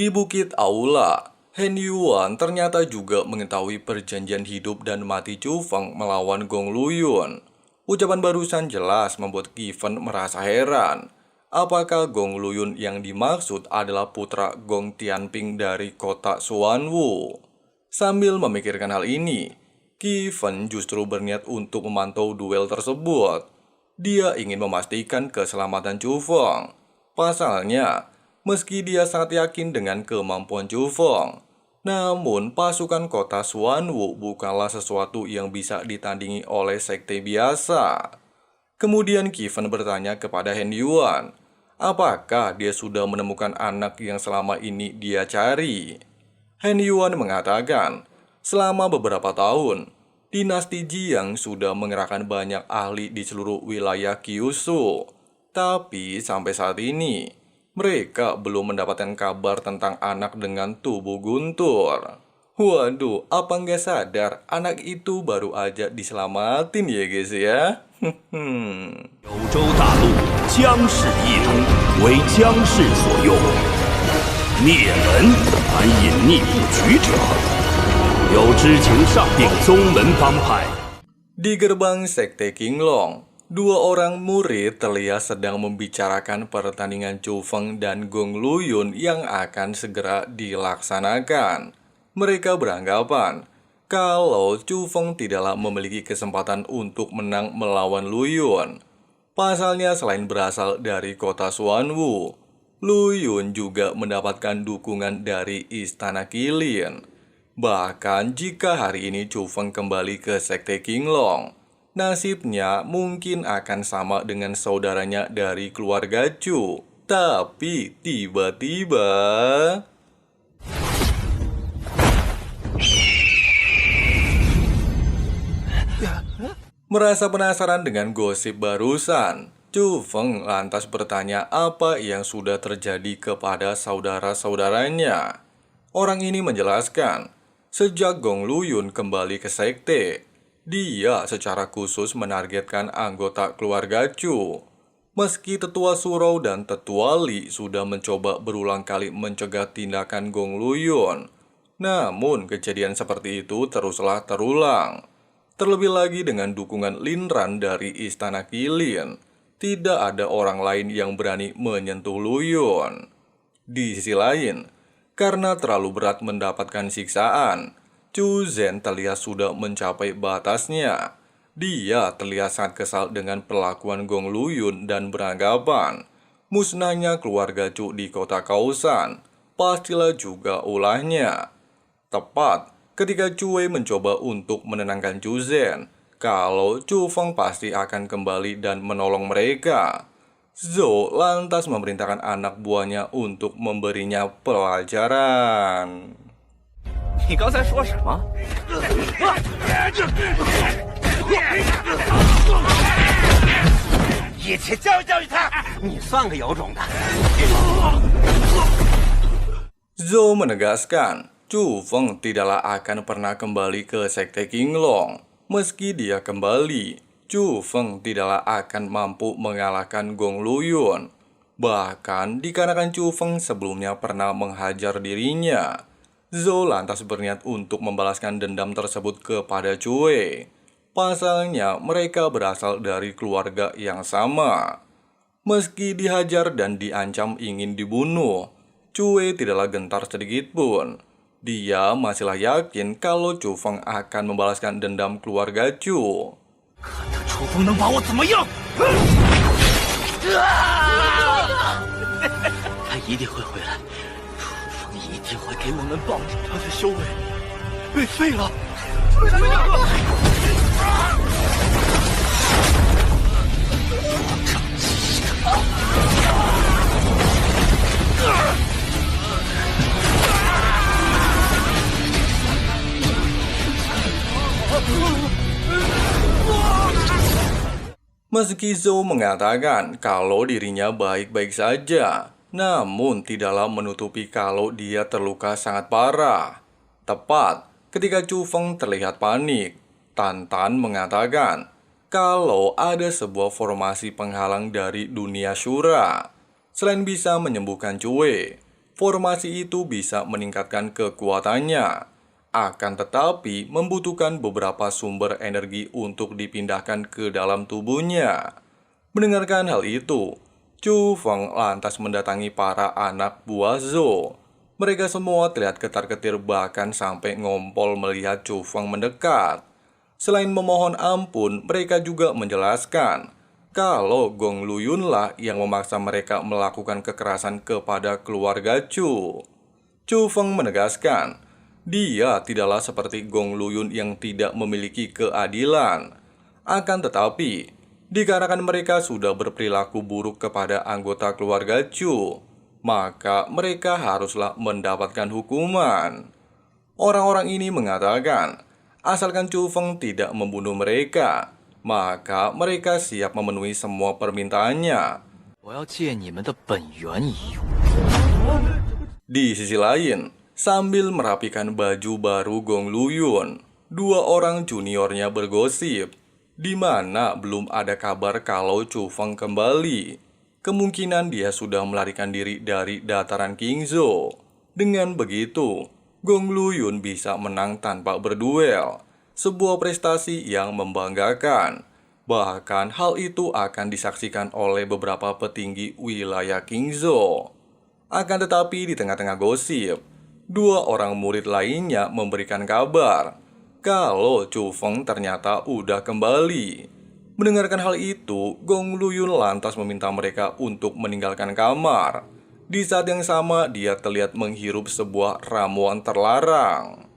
Di Bukit Aula, Hen Yuan ternyata juga mengetahui perjanjian hidup dan mati Chu Feng melawan Gong Luyun. Ucapan barusan jelas membuat Given merasa heran. Apakah Gong Luyun yang dimaksud adalah putra Gong Tianping dari kota Xuanwu? Sambil memikirkan hal ini, Given justru berniat untuk memantau duel tersebut. Dia ingin memastikan keselamatan Chu Feng. Pasalnya, meski dia sangat yakin dengan kemampuan Chu Feng, namun pasukan kota Xuanwu bukanlah sesuatu yang bisa ditandingi oleh sekte biasa. Kemudian Given bertanya kepada Hen Yuan, apakah dia sudah menemukan anak yang selama ini dia cari? Hen Yuan mengatakan, selama beberapa tahun, dinasti Jiang sudah mengerahkan banyak ahli di seluruh wilayah Kyushu. Tapi sampai saat ini, mereka belum mendapatkan kabar tentang anak dengan tubuh guntur. Waduh, apa nggak sadar anak itu baru aja diselamatin ya guys ya? 九州大陆，姜氏一统，为姜氏所用。灭门，凡隐匿不举者，有知情上禀宗门帮派。 Di gerbang sekte Qinglong, dua orang murid terlihat sedang membicarakan pertandingan Chu Feng dan Gong Luyun yang akan segera dilaksanakan. Mereka beranggapan kalau Chu Feng tidaklah memiliki kesempatan untuk menang melawan Luyun. Pasalnya selain berasal dari kota Xuanwu, Luyun juga mendapatkan dukungan dari Istana Qilin. Bahkan jika hari ini Chu Feng kembali ke sekte Qinglong, nasibnya mungkin akan sama dengan saudaranya dari keluarga Chu. Tapi tiba-tiba... Merasa penasaran dengan gosip barusan, Chu Feng lantas bertanya apa yang sudah terjadi kepada saudara-saudaranya. Orang ini menjelaskan, sejak Gong Luyun kembali ke sekte, dia secara khusus menargetkan anggota keluarga Chu. Meski Tetua Surau dan Tetua Li sudah mencoba berulang kali mencegah tindakan Gong Luyun, namun kejadian seperti itu teruslah terulang. Terlebih lagi dengan dukungan Lin Ran dari Istana Qilin, tidak ada orang lain yang berani menyentuh Luyun. Di sisi lain, karena terlalu berat mendapatkan siksaan, Chu Zhen terlihat sudah mencapai batasnya. Dia terlihat sangat kesal dengan perlakuan Gong Luyun dan beranggapan musnahnya keluarga Chu di kota Kaosan pastilah juga ulahnya. Tepat ketika Chu Wei mencoba untuk menenangkan Chu Zhen kalau Chu Feng pasti akan kembali dan menolong mereka, Zhou lantas memerintahkan anak buahnya untuk memberinya pelajaran. 你刚才说什么？一起教育教育他！你算个有种的！ Zhou menegaskan, Chu Feng tidaklah akan pernah kembali ke sekte Qinglong. Meski dia kembali, Chu Feng tidaklah akan mampu mengalahkan Gong Luyun. Bahkan dikarenakan Chu Feng sebelumnya pernah menghajar dirinya, Zhou lantas berniat untuk membalaskan dendam tersebut kepada Chu Wei. Pasalnya mereka berasal dari keluarga yang sama. Meski dihajar dan diancam ingin dibunuh, Chu Wei tidaklah gentar sedikit pun. Dia masihlah yakin kalau Chu Feng akan membalaskan dendam keluarga Chu. 看他楚风能把我怎么样！他一定会回来，楚风一定会给我们报应。他的修为被废了。Meski Zhou mengatakan kalau dirinya baik-baik saja, namun tidaklah menutupi kalau dia terluka sangat parah. Tepat ketika Chu Feng terlihat panik, Tan Tan mengatakan kalau ada sebuah formasi penghalang dari dunia Shura. Selain bisa menyembuhkan Chu Wei, formasi itu bisa meningkatkan kekuatannya. Akan tetapi membutuhkan beberapa sumber energi untuk dipindahkan ke dalam tubuhnya. Mendengarkan hal itu, Chu Feng lantas mendatangi para anak buah Zhou. Mereka semua terlihat ketar-ketir bahkan sampai ngompol melihat Chu Feng mendekat. Selain memohon ampun, mereka juga menjelaskan kalau Gong Luyunlah yang memaksa mereka melakukan kekerasan kepada keluarga Chu. Chu Feng menegaskan, dia tidaklah seperti Gong Luyun yang tidak memiliki keadilan. Akan tetapi, dikarenakan mereka sudah berperilaku buruk kepada anggota keluarga Chu, maka mereka haruslah mendapatkan hukuman. Orang-orang ini mengatakan, asalkan Chu Feng tidak membunuh mereka, maka mereka siap memenuhi semua permintaannya. 我要借你们的本源一用。 Di sisi lain, sambil merapikan baju baru Gong Luyun, dua orang juniornya bergosip, di mana belum ada kabar kalau Chu Feng kembali. Kemungkinan dia sudah melarikan diri dari dataran Qingzhou. Dengan begitu, Gong Luyun bisa menang tanpa berduel. Sebuah prestasi yang membanggakan. Bahkan hal itu akan disaksikan oleh beberapa petinggi wilayah Qingzhou. Akan tetapi di tengah-tengah gosip, dua orang murid lainnya memberikan kabar kalau Chu Feng ternyata udah kembali. Mendengarkan hal itu, Gong Luyun lantas meminta mereka untuk meninggalkan kamar. Di saat yang sama, dia terlihat menghirup sebuah ramuan terlarang.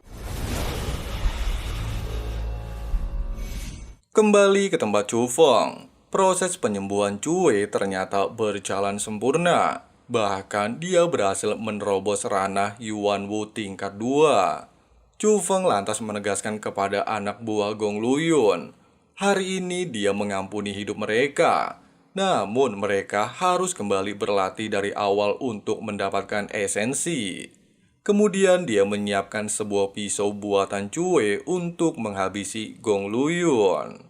Kembali ke tempat Chu Feng, proses penyembuhan Cue ternyata berjalan sempurna. Bahkan dia berhasil menerobos ranah Yuan Wu tingkat 2. Chu Feng lantas menegaskan kepada anak buah Gong Luyun, hari ini dia mengampuni hidup mereka. Namun mereka harus kembali berlatih dari awal untuk mendapatkan esensi. Kemudian dia menyiapkan sebuah pisau buatan Cue untuk menghabisi Gong Luyun.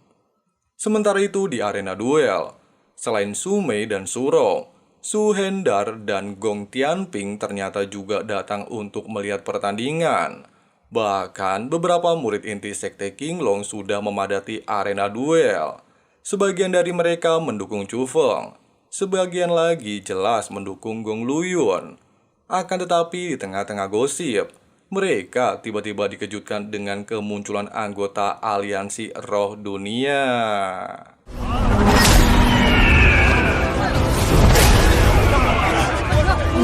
Sementara itu di arena duel, selain Su Mei dan Su Rou, Su Hendar dan Gong Tianping ternyata juga datang untuk melihat pertandingan. Bahkan beberapa murid inti Sekte Qinglong sudah memadati arena duel. Sebagian dari mereka mendukung Chu Feng, sebagian lagi jelas mendukung Gong Luyun. Akan tetapi di tengah-tengah gosip, mereka tiba-tiba dikejutkan dengan kemunculan anggota aliansi Roh Dunia.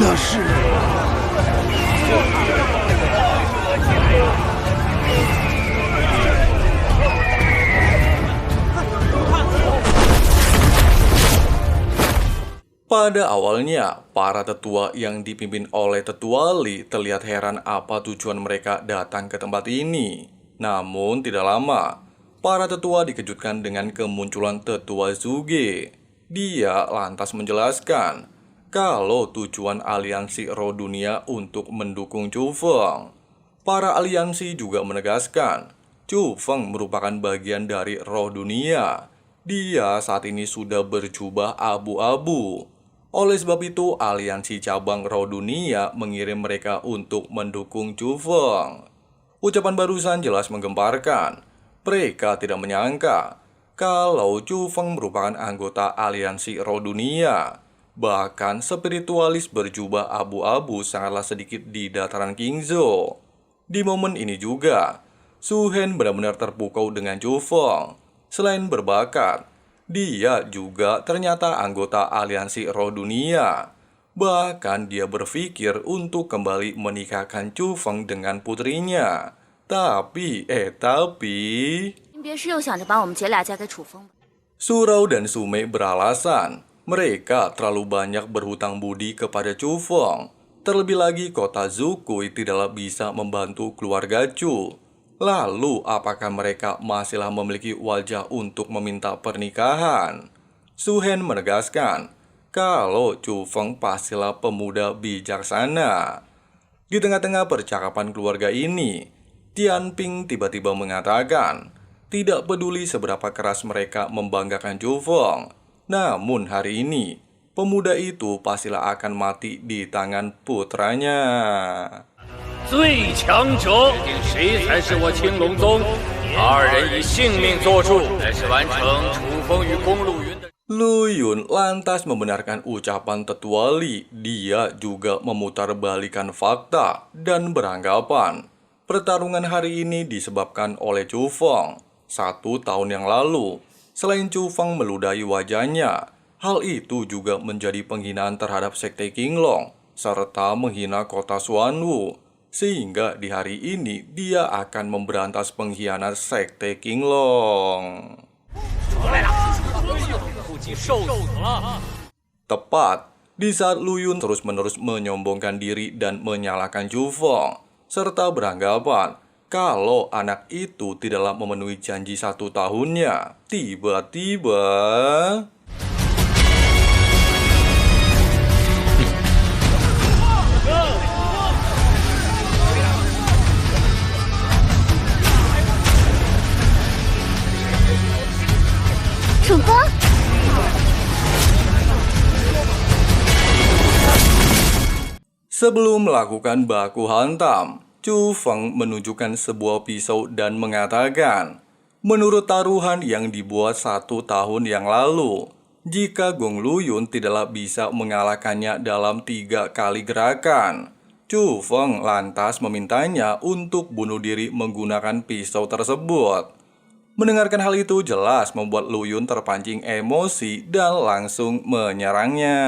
那是 Pada awalnya, para tetua yang dipimpin oleh Tetua Li terlihat heran apa tujuan mereka datang ke tempat ini. Namun tidak lama, para tetua dikejutkan dengan kemunculan Tetua Zhuge. Dia lantas menjelaskan kalau tujuan aliansi Roh Dunia untuk mendukung Chu Feng. Para aliansi juga menegaskan Chu Feng merupakan bagian dari Roh Dunia. Dia saat ini sudah berjubah abu-abu. Oleh sebab itu, aliansi cabang Roh Dunia mengirim mereka untuk mendukung Chu Feng. Ucapan barusan jelas menggemparkan. Mereka tidak menyangka kalau Chu Feng merupakan anggota aliansi Roh Dunia. Bahkan spiritualis berjubah abu-abu sangatlah sedikit di dataran Qingzhou. Di momen ini juga, Su Hen benar-benar terpukau dengan Chu Feng. Selain berbakat, dia juga ternyata anggota aliansi Roh Dunia. Bahkan dia berpikir untuk kembali menikahkan Chu Feng dengan putrinya. Tapi... 您别是又想着把我们姐俩嫁给楚风吧？ Su Rou dan Su Mei beralasan mereka terlalu banyak berhutang budi kepada Chu Feng. Terlebih lagi kota Zukui tidaklah bisa membantu keluarga Chu. Lalu, apakah mereka masihlah memiliki wajah untuk meminta pernikahan? Su Hen menegaskan kalau Chu Feng pastilah pemuda bijaksana. Di tengah-tengah percakapan keluarga ini, Tianping tiba-tiba mengatakan tidak peduli seberapa keras mereka membanggakan Chu Feng. Namun hari ini, pemuda itu pastilah akan mati di tangan putranya. 最强者，决定谁才是我青龙宗。二人以性命作数，乃是完成楚风与公路云的。 Lu Yun lantas membenarkan ucapan tetua Li. Dia juga memutarbalikan fakta dan beranggapan pertarungan hari ini disebabkan oleh Chu Feng. 1 tahun yang lalu, selain Chu Feng meludahi wajahnya, hal itu juga menjadi penghinaan terhadap Sekte Qinglong serta menghina kota Xuanwu. Sehingga di hari ini dia akan memberantas pengkhianat Sekte Qinglong. Tepat di saat Lu Yun terus-menerus menyombongkan diri dan menyalahkan Chu Feng, serta beranggapan kalau anak itu tidaklah memenuhi janji 1 tahunnya, tiba-tiba... Sebelum melakukan baku hantam, Chu Feng menunjukkan sebuah pisau dan mengatakan, menurut taruhan yang dibuat 1 tahun yang lalu, jika Gong Lu Yun tidaklah bisa mengalahkannya dalam 3 kali gerakan, Chu Feng lantas memintanya untuk bunuh diri menggunakan pisau tersebut. Mendengarkan hal itu jelas membuat Lu Yun terpancing emosi dan langsung menyerangnya.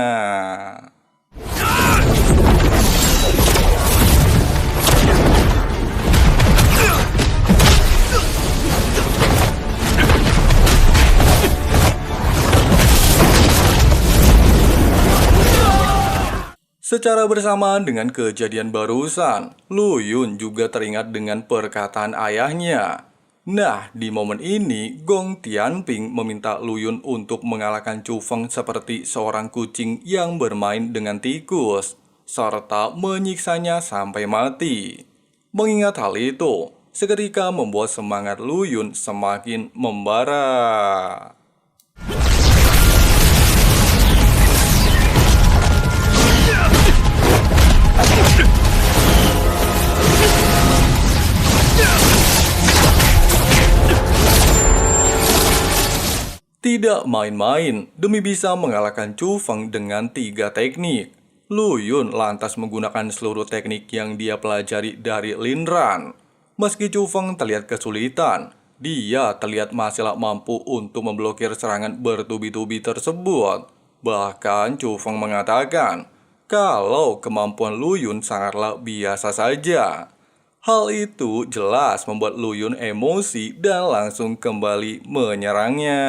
Secara bersamaan dengan kejadian barusan, Lu Yun juga teringat dengan perkataan ayahnya. Nah, di momen ini, Gong Tianping meminta Lu Yun untuk mengalahkan Chu Feng seperti seorang kucing yang bermain dengan tikus, serta menyiksanya sampai mati. Mengingat hal itu, seketika membuat semangat Lu Yun semakin membara. Tidak main-main, demi bisa mengalahkan Chu Feng dengan 3 teknik, Lu Yun lantas menggunakan seluruh teknik yang dia pelajari dari Lin Ran. Meski Chu Feng terlihat kesulitan, dia terlihat masihlah mampu untuk memblokir serangan bertubi-tubi tersebut. Bahkan Chu Feng mengatakan kalau kemampuan Lu Yun sangatlah biasa saja. Hal itu jelas membuat Lu Yun emosi dan langsung kembali menyerangnya.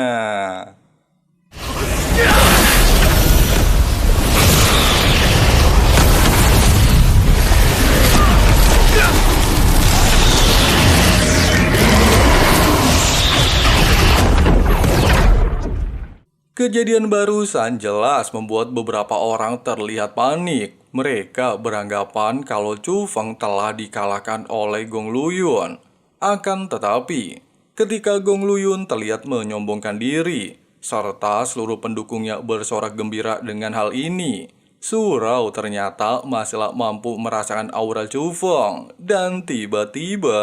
Kejadian barusan jelas membuat beberapa orang terlihat panik. Mereka beranggapan kalau Chu Feng telah dikalahkan oleh Gong Lu Yun. Akan tetapi, ketika Gong Lu Yun terlihat menyombongkan diri, serta seluruh pendukungnya bersorak gembira dengan hal ini, surau ternyata masihlah mampu merasakan aura Chu Feng. Dan tiba-tiba...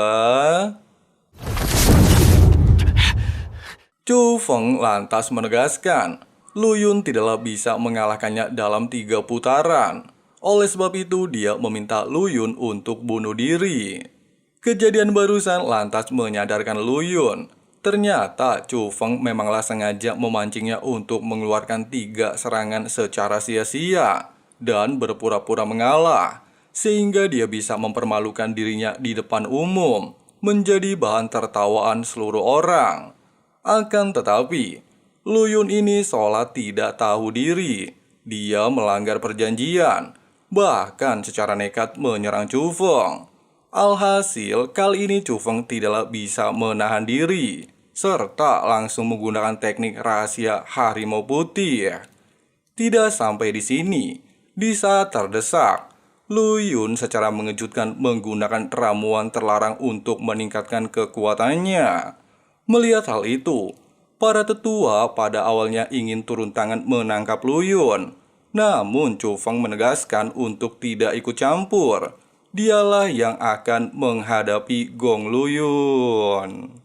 Chu Feng lantas menegaskan, Lu Yun tidaklah bisa mengalahkannya dalam 3 putaran. Oleh sebab itu, dia meminta Lu Yun untuk bunuh diri. Kejadian barusan lantas menyadarkan Lu Yun. Ternyata Chu Feng memanglah sengaja memancingnya untuk mengeluarkan 3 serangan secara sia-sia dan berpura-pura mengalah, sehingga dia bisa mempermalukan dirinya di depan umum, menjadi bahan tertawaan seluruh orang. Akan tetapi, Lu Yun ini seolah tidak tahu diri. Dia melanggar perjanjian, bahkan secara nekat menyerang Chu Feng. Alhasil, kali ini Chu Feng tidaklah bisa menahan diri, serta langsung menggunakan teknik rahasia harimau putih. Tidak sampai di sini, di saat terdesak, Lu Yun secara mengejutkan menggunakan ramuan terlarang untuk meningkatkan kekuatannya. Melihat hal itu, para tetua pada awalnya ingin turun tangan menangkap Lu Yun. Namun Chu Feng menegaskan untuk tidak ikut campur. Dialah yang akan menghadapi Gong Luyun.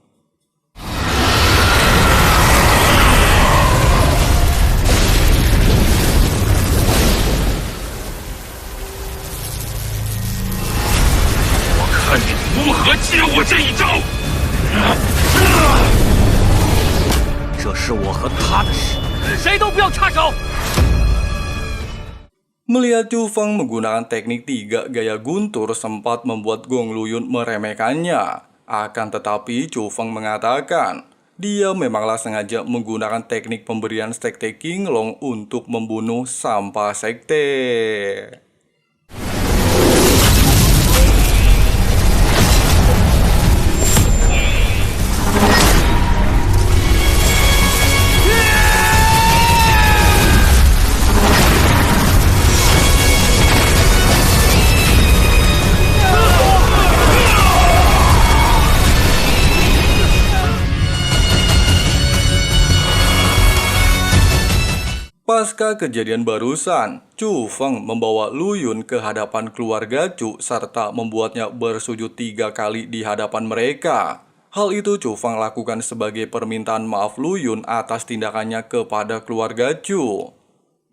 Melihat Chu Feng menggunakan teknik 3 gaya guntur sempat membuat Gong Luyun meremehkannya. Akan tetapi Chu Feng mengatakan, dia memanglah sengaja menggunakan teknik pemberian sekte Qinglong untuk membunuh sampah sekte. Pasca kejadian barusan, Chu Feng membawa Luyun ke hadapan keluarga Chu serta membuatnya bersujud 3 kali di hadapan mereka. Hal itu Chu Feng lakukan sebagai permintaan maaf Luyun atas tindakannya kepada keluarga Chu.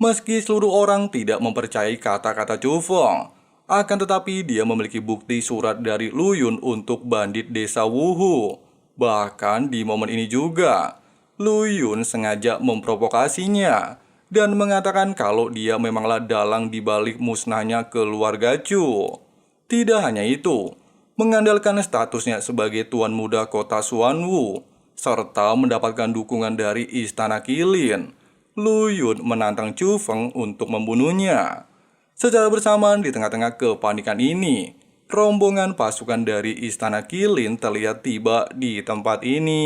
Meski seluruh orang tidak mempercayai kata-kata Chu Feng, akan tetapi dia memiliki bukti surat dari Luyun untuk bandit desa Wuhu. Bahkan di momen ini juga, Luyun sengaja memprovokasinya dan mengatakan kalau dia memanglah dalang di balik musnahnya keluarga Chu. Tidak hanya itu, mengandalkan statusnya sebagai tuan muda kota Xuanwu, serta mendapatkan dukungan dari istana Qilin, Luyun menantang Chu Feng untuk membunuhnya. Secara bersamaan di tengah-tengah kepanikan ini, rombongan pasukan dari istana Qilin terlihat tiba di tempat ini.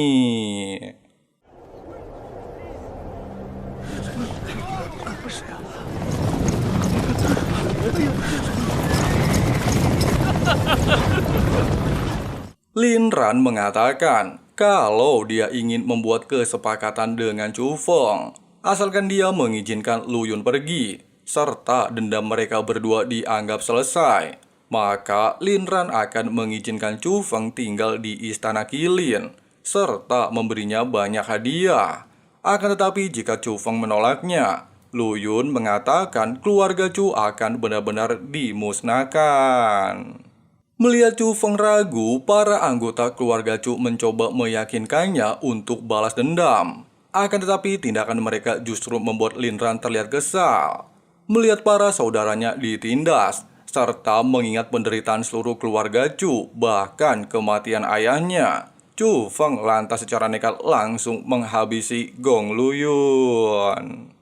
Lin Ran mengatakan kalau dia ingin membuat kesepakatan dengan Chu Feng, asalkan dia mengizinkan Luyun pergi, serta dendam mereka berdua dianggap selesai, maka Lin Ran akan mengizinkan Chu Feng tinggal di istana Qilin, serta memberinya banyak hadiah. Akan tetapi jika Chu Feng menolaknya, Luyun mengatakan keluarga Chu akan benar-benar dimusnahkan. Melihat Chu Feng ragu, para anggota keluarga Chu mencoba meyakinkannya untuk balas dendam. Akan tetapi tindakan mereka justru membuat Lin Ran terlihat kesal. Melihat para saudaranya ditindas, serta mengingat penderitaan seluruh keluarga Chu, bahkan kematian ayahnya, Chu Feng lantas secara nekat langsung menghabisi Gong Luyun.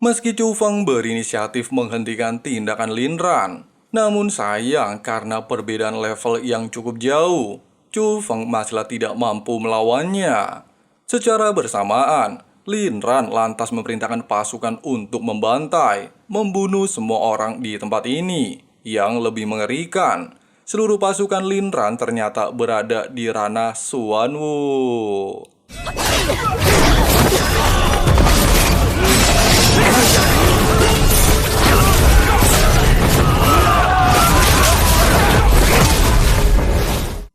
Meski Chu Feng berinisiatif menghentikan tindakan Lin Ran, namun sayang karena perbedaan level yang cukup jauh, Chu Feng masih tidak mampu melawannya. Secara bersamaan, Lin Ran lantas memerintahkan pasukan untuk membantai, membunuh semua orang di tempat ini. Yang lebih mengerikan, seluruh pasukan Lin Ran ternyata berada di ranah Xuanwu.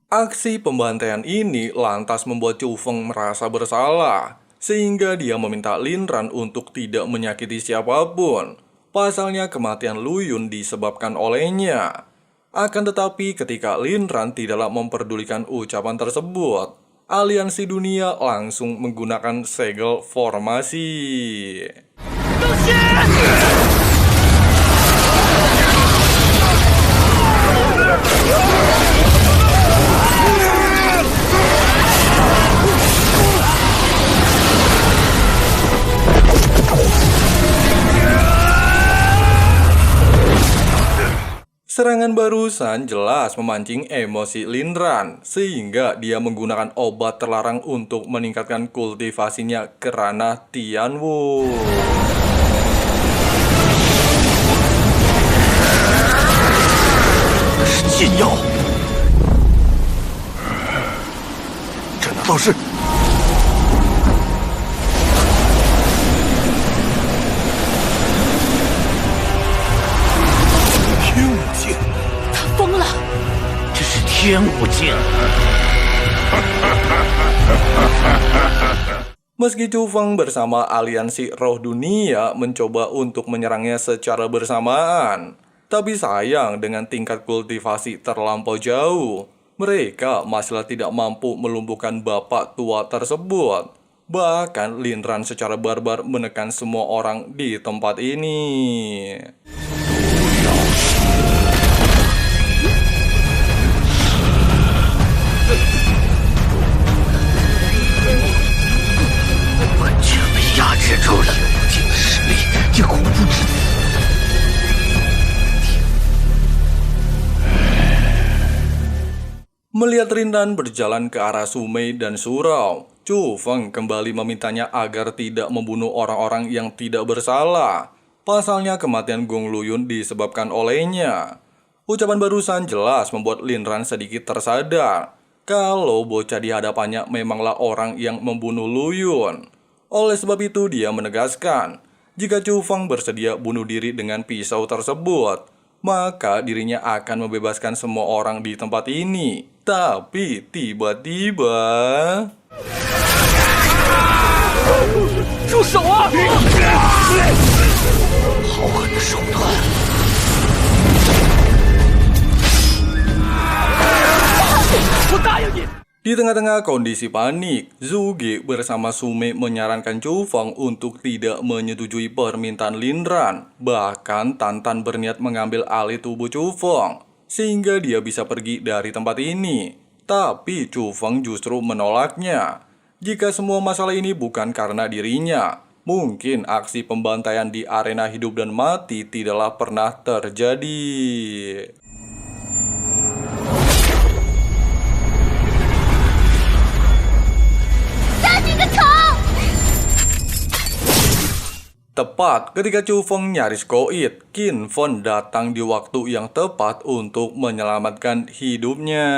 Aksi pembantaian ini lantas membuat Chu Feng merasa bersalah, sehingga dia meminta Lin Ran untuk tidak menyakiti siapapun. Pasalnya kematian Luyun disebabkan olehnya. Akan tetapi ketika Lin Ran tidaklah memperdulikan ucapan tersebut, aliansi dunia langsung menggunakan segel formasi. Serangan barusan jelas memancing emosi Lin Ran, sehingga dia menggunakan obat terlarang untuk meningkatkan kultivasinya ke ranah Tianwu. 禁药，这难道是？天武境，他疯了！这是天武境。 Meski Chu Feng bersama aliansi roh dunia mencoba untuk menyerangnya secara bersamaan, tapi sayang dengan tingkat kultivasi terlampau jauh, mereka masih tidak mampu melumpuhkan bapak tua tersebut. Bahkan Lin Ran secara barbar menekan semua orang di tempat ini. 完全被压制住了，无尽的实力，这恐怖之子。 Melihat Lin Ran berjalan ke arah Sumei dan Surau, Chu Feng kembali memintanya agar tidak membunuh orang-orang yang tidak bersalah. Pasalnya kematian Gong Luyun disebabkan olehnya. Ucapan barusan jelas membuat Lin Ran sedikit tersadar kalau bocah di hadapannya memanglah orang yang membunuh Luyun. Oleh sebab itu dia menegaskan, jika Chu Feng bersedia bunuh diri dengan pisau tersebut, maka dirinya akan membebaskan semua orang di tempat ini. Tapi tiba-tiba... 住手啊！好狠的手段！我答应你。 Di tengah-tengah kondisi panik, Zhu Ge bersama Sumei menyarankan Chu Feng untuk tidak menyetujui permintaan Lin Ran. Bahkan Tantan berniat mengambil alih tubuh Chu Feng, sehingga dia bisa pergi dari tempat ini. Tapi Chu Feng justru menolaknya. Jika semua masalah ini bukan karena dirinya, mungkin aksi pembantaian di arena hidup dan mati tidaklah pernah terjadi. Tepat ketika Chu Feng nyaris koit, Qin Fen datang di waktu yang tepat untuk menyelamatkan hidupnya.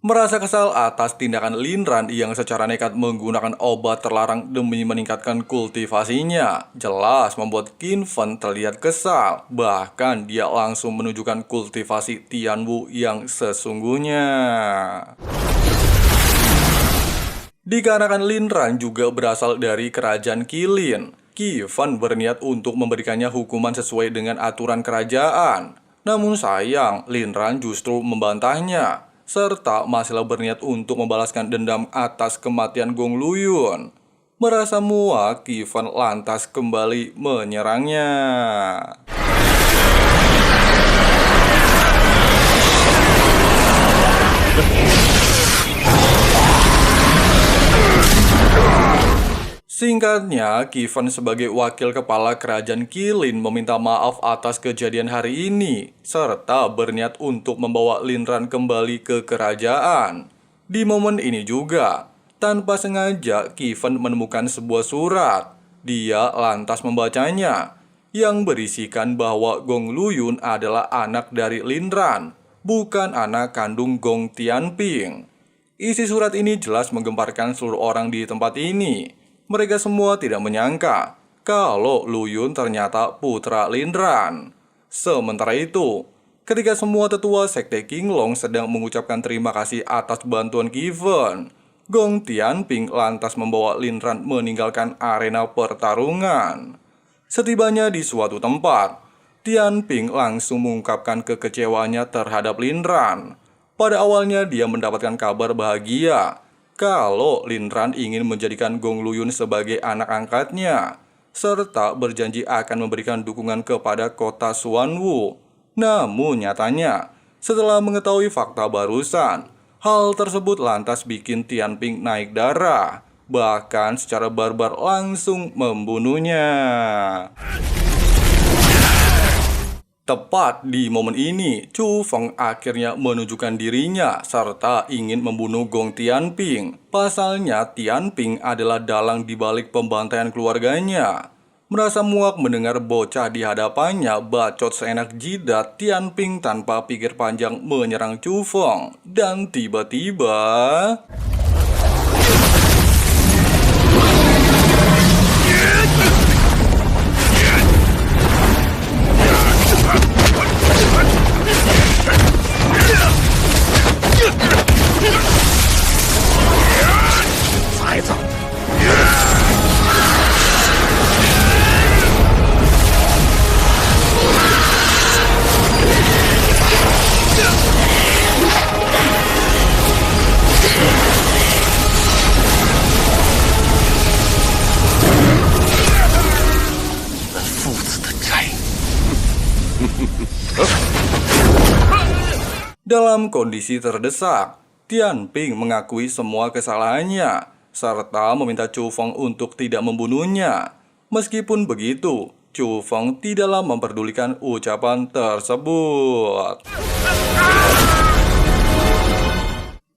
Merasa kesal atas tindakan Lin Ran yang secara nekat menggunakan obat terlarang demi meningkatkan kultivasinya, jelas membuat Qin Fen terlihat kesal. Bahkan dia langsung menunjukkan kultivasi Tianwu yang sesungguhnya. Dikarenakan Lin Ran juga berasal dari kerajaan Qilin, Qi Fan berniat untuk memberikannya hukuman sesuai dengan aturan kerajaan. Namun sayang, Lin Ran justru membantahnya, serta masihlah berniat untuk membalaskan dendam atas kematian Gong Luyun. Merasa muak, Qi Fan lantas kembali menyerangnya. Singkatnya, Qi Fan sebagai wakil kepala kerajaan Qilin meminta maaf atas kejadian hari ini, serta berniat untuk membawa Lin Ran kembali ke kerajaan. Di momen ini juga, tanpa sengaja Qi Fan menemukan sebuah surat. Dia lantas membacanya, yang berisikan bahwa Gong Luyun adalah anak dari Lin Ran, bukan anak kandung Gong Tianping. Isi surat ini jelas menggemparkan seluruh orang di tempat ini. Mereka semua tidak menyangka kalau Luyun ternyata putra Lin Ran. Sementara itu, ketika semua tetua sekte Qinglong sedang mengucapkan terima kasih atas bantuan Qi Fen, Gong Tianping lantas membawa Lin Ran meninggalkan arena pertarungan. Setibanya di suatu tempat, Tianping langsung mengungkapkan kekecewaannya terhadap Lin Ran. Pada awalnya dia mendapatkan kabar bahagia kalau Lin Ran ingin menjadikan Gong Luyun sebagai anak angkatnya, serta berjanji akan memberikan dukungan kepada kota Xuanwu. Namun nyatanya, setelah mengetahui fakta barusan, hal tersebut lantas bikin Tianping naik darah. bahkan secara barbar langsung membunuhnya. Tepat di momen ini, Chu Feng akhirnya menunjukkan dirinya serta ingin membunuh Gong Tianping. Pasalnya, Tianping adalah dalang di balik pembantaian keluarganya. Merasa muak mendengar bocah di hadapannya bacot seenak jidat, Tianping tanpa pikir panjang menyerang Chu Feng. Dan tiba-tiba... Dalam kondisi terdesak, Tianping mengakui semua kesalahannya, serta meminta Chu Feng untuk tidak membunuhnya. Meskipun begitu, Chu Feng tidaklah memperdulikan ucapan tersebut.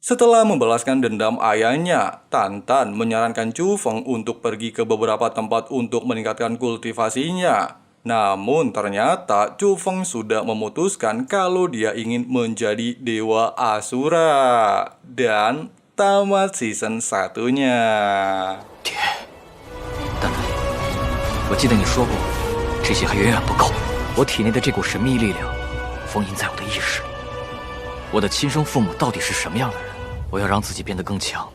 Setelah membalaskan dendam ayahnya, Tan Tan menyarankan Chu Feng untuk pergi ke beberapa tempat untuk meningkatkan kultivasinya. Namun ternyata Chu Feng sudah memutuskan kalau dia ingin menjadi Dewa Asura. Dan tamat season 1-nya. 爹，蛋蛋，我记得你说过，这些还远远不够。我体内的这股神秘力量，封印在我的意识里。我的亲生父母到底是什么样的人？我要让自己变得更强。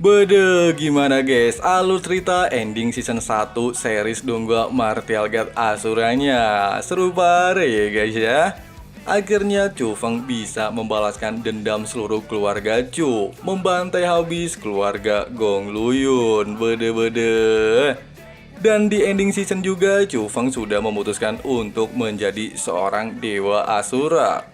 Bede, gimana guys? Alur cerita ending season 1 series Donghua Martial God Asuranya. Seru parah ya guys ya. Akhirnya Chu Feng bisa membalaskan dendam seluruh keluarga Chu, membantai habis keluarga Gong Luyun. Bede. Dan di ending season juga Chu Feng sudah memutuskan untuk menjadi seorang Dewa Asura.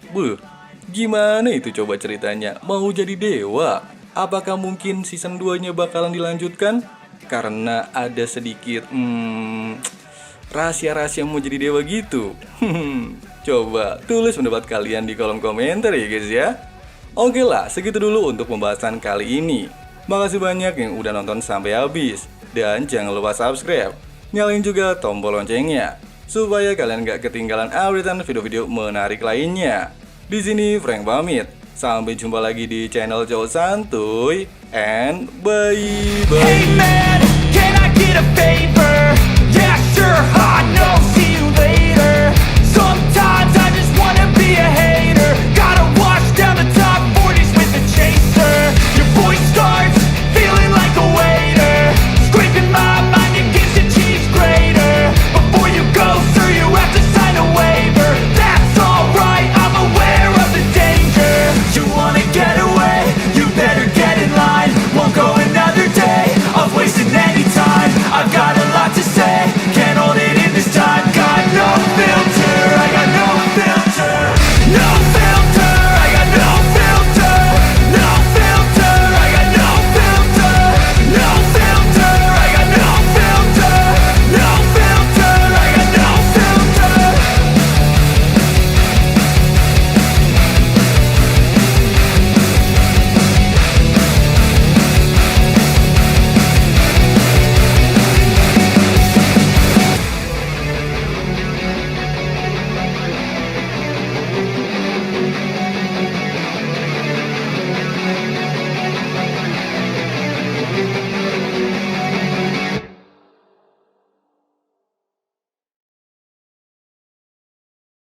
Gimana itu coba ceritanya? Mau jadi dewa? Apakah mungkin season 2-nya bakalan dilanjutkan? Karena ada sedikit rahasia-rahasia mau jadi dewa gitu. Coba tulis pendapat kalian di kolom komentar ya guys ya. Oke lah, segitu dulu untuk pembahasan kali ini. Makasih banyak yang udah nonton sampai habis. Dan jangan lupa subscribe. Nyalain juga tombol loncengnya supaya kalian gak ketinggalan updatean video-video menarik lainnya. Di sini Frank pamit. Sampai jumpa lagi di channel Cowok Santuy, and bye-bye. Hey man, can I get a favor? Yeah, sure, hot, no